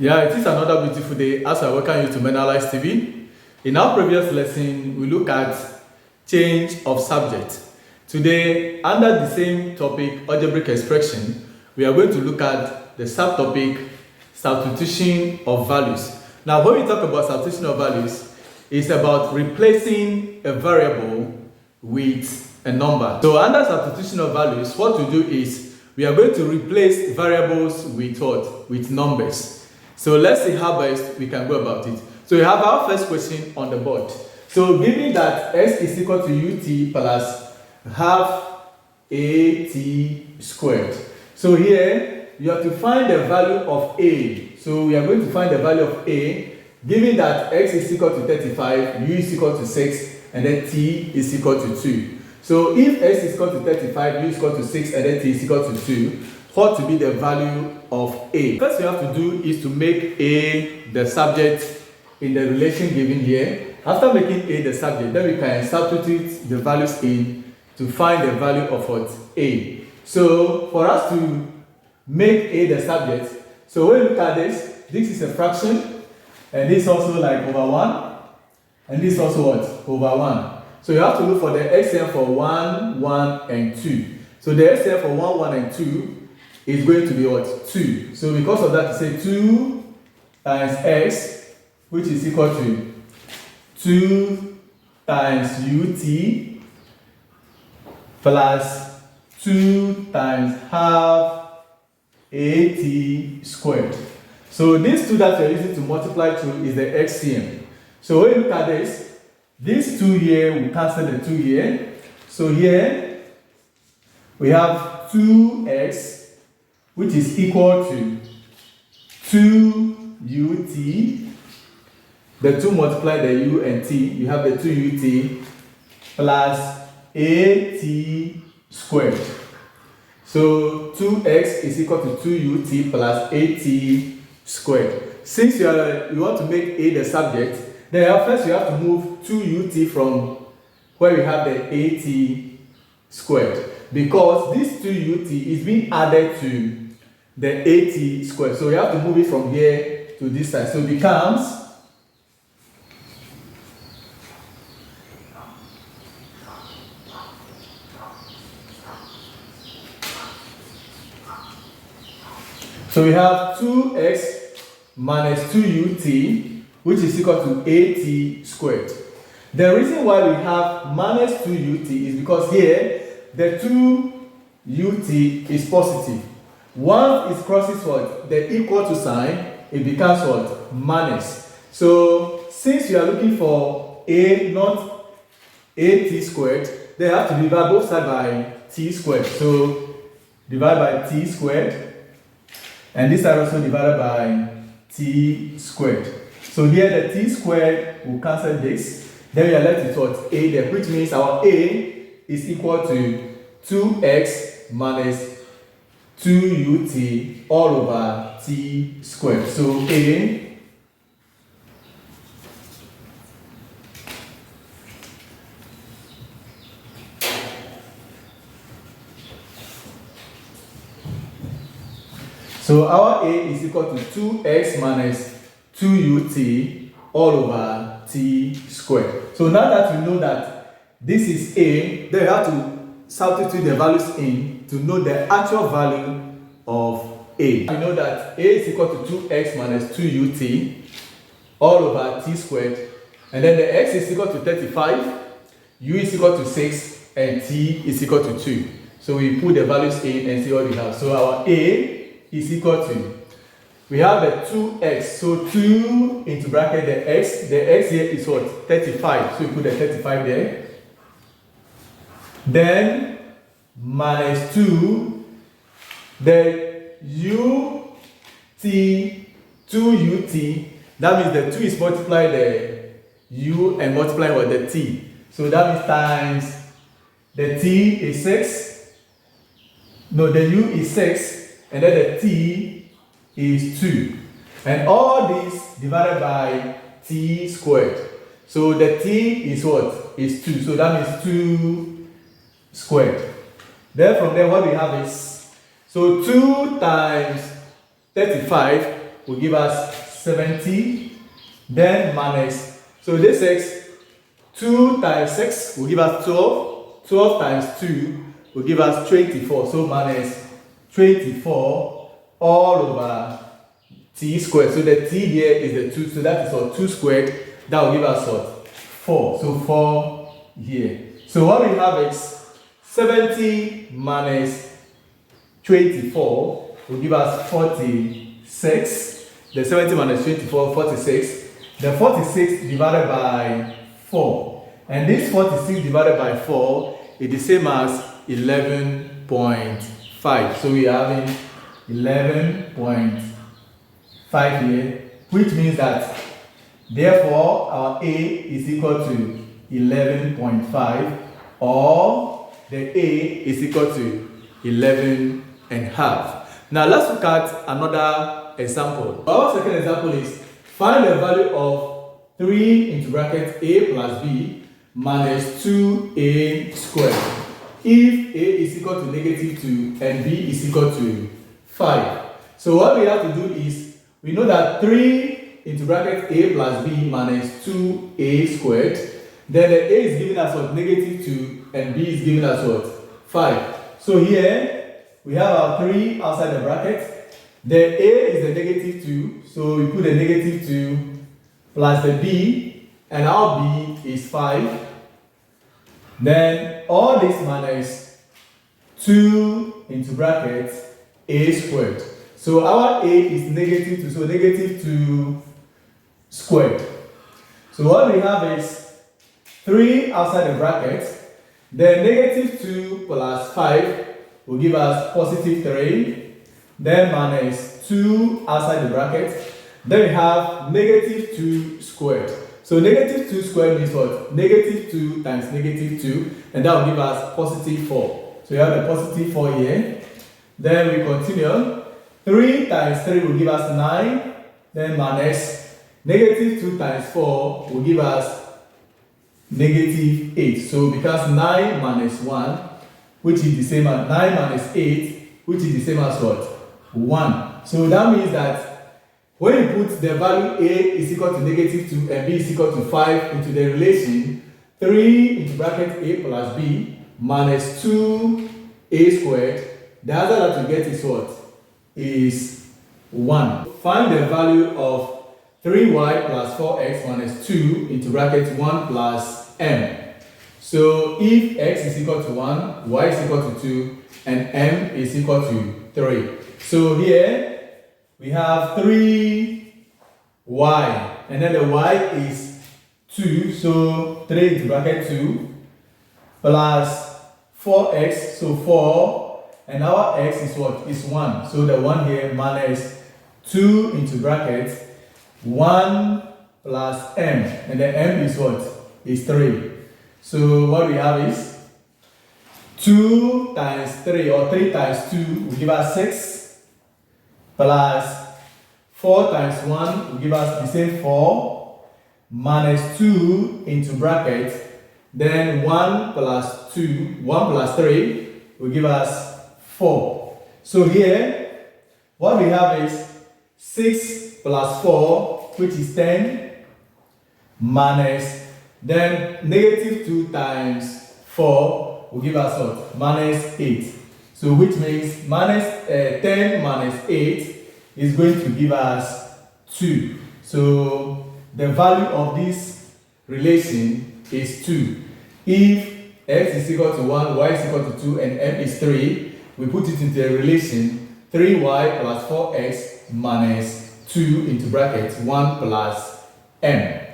Yeah, it is another beautiful day as I welcome you to Menalights TV. In our previous lesson, we look at change of subject. Today, under the same topic, algebraic expression, we are going to look at the subtopic substitution of values. Now, when we talk about substitution of values, it's about replacing a variable with a number. So under substitution of values, what we do is we are going to replace variables with what? With numbers. So let's see how best we can go about it. So we have our first question on the board. So given that x is equal to ut plus half at squared. So here you have to find the value of a. So we are going to find the value of a given that x is equal to 35, u is equal to 6, and then t is equal to 2. So if x is equal to 35, u is equal to 6, and then t is equal to 2, what will be the value of a? First we have to do is to make a the subject in the relation given here. After making a the subject, then we can substitute the values in to find the value of what? A. So for us to make a the subject, so when we look at this is a fraction, and this also like over 1, and this also what? Over 1. So you have to look for the LCM for 1, 1, and 2. So the LCM for 1, 1, and 2 is going to be what? 2. So because of that, you say 2 times x, which is equal to 2 times ut plus 2 times half at squared. So these two that you're using to multiply through is the LCM. So when you look at this 2 here will cancel the 2 here. So here we have 2x, which is equal to 2ut. The 2 multiply the u and t, you have the 2ut plus at squared. So 2x is equal to 2ut plus at squared. Since you want to make a the subject, then first you have to move 2ut from where we have the at squared, because this 2ut is being added to the at squared. So you have to move it from here to this side. So it becomes so we have 2x minus 2ut, which is equal to at squared. The reason why we have minus 2ut is because here the 2ut is positive. Once it crosses what? The equal to sign, it becomes what? Minus. So since you are looking for a, not at squared, they have to divide both sides by t squared. So divide by t squared, and this side also divided by t squared. So here the t squared will cancel this. Then we are left with what? A there, which means our a is equal to 2x minus 2ut all over t squared. So a so our a is equal to 2x minus 2ut all over t squared. So now that we know that this is a, then we have to substitute the values in to know the actual value of a. We know that a is equal to 2x minus 2ut all over t squared, and then the x is equal to 35, u is equal to 6, and t is equal to 2. So we put the values in and see what we have. So our a is equal to, we have the 2x, so 2 into bracket the x here is what? 35, so we put the 35 there. Then minus 2, the ut, 2ut, that means the 2 is multiply the u and multiply with the t. So that means times the t is 6, no, the u is 6, and then the t is 2. And all this divided by t squared. So the t is what? Is 2. So that means 2 squared. Then from there what we have is, so 2 times 35 will give us 70, then minus, so this x, 2 times 6 will give us 12, 12 times 2 will give us 24, so minus 24 all over t squared. So the t here is the 2, so that is what 2 squared, that will give us what 4, so 4 here. So what we have is 70 minus 24 will give us 46. The 70 minus 24, 46. The 46 divided by 4. And this 46 divided by 4 is the same as 11.5. So we are having 11.5 here, which means that therefore our A is equal to 11.5, or the A is equal to 11 and a half. Now let's look at another example. Our second example is find the value of 3 into bracket A plus B minus 2A squared if A is equal to negative 2 and B is equal to 5. So what we have to do is, we know that 3 into bracket A plus B minus 2A squared, then the A is giving us what, negative 2, and B is giving us what, 5. So here we have our 3 outside the bracket. The A is the negative 2, so we put the negative 2 plus the B, and our B is 5. Then all this minus 2 into bracket A squared. So our A is negative 2, so negative 2 squared. So what we have is 3 outside the bracket. Then negative 2 plus 5 will give us positive 3. Then minus 2 outside the bracket. Then we have negative 2 squared. So negative 2 squared means what? Negative 2 times negative 2. And that will give us positive 4. So we have the positive 4 here. Then we continue. 3 times 3 will give us 9. Then minus negative 2 times 4 will give us negative 8. So because 9 minus 1, which is the same as 9 minus 8, which is the same as what? 1. So that means that when you put the value A is equal to negative 2 and B is equal to 5 into the relation 3 into bracket A plus B minus 2A squared, the answer that you get is what? Is 1. Find the value of 3y plus 4x minus 2 into bracket 1 plus m. So if x is equal to 1, y is equal to 2, and m is equal to 3. So here we have 3y, and then the y is 2, so 3 into bracket 2, plus 4x, so 4, and our x is what? Is 1. So the 1 here minus 2 into bracket 1 plus m, and the m is what? Is 3. So what we have is 2 times 3, or 3 times 2 will give us 6, plus 4 times 1 will give us the same 4, minus 2 into bracket, then 1 plus 2, 1 plus 3 will give us 4. So here, what we have is 6 plus 4, which is 10, minus, then negative 2 times 4 will give us what? Minus 8. So which means minus 10 minus 8 is going to give us 2. So the value of this relation is 2. If x is equal to 1, y is equal to 2, and m is 3, we put it into a relation 3y plus 4x minus 2 into brackets 1 plus m.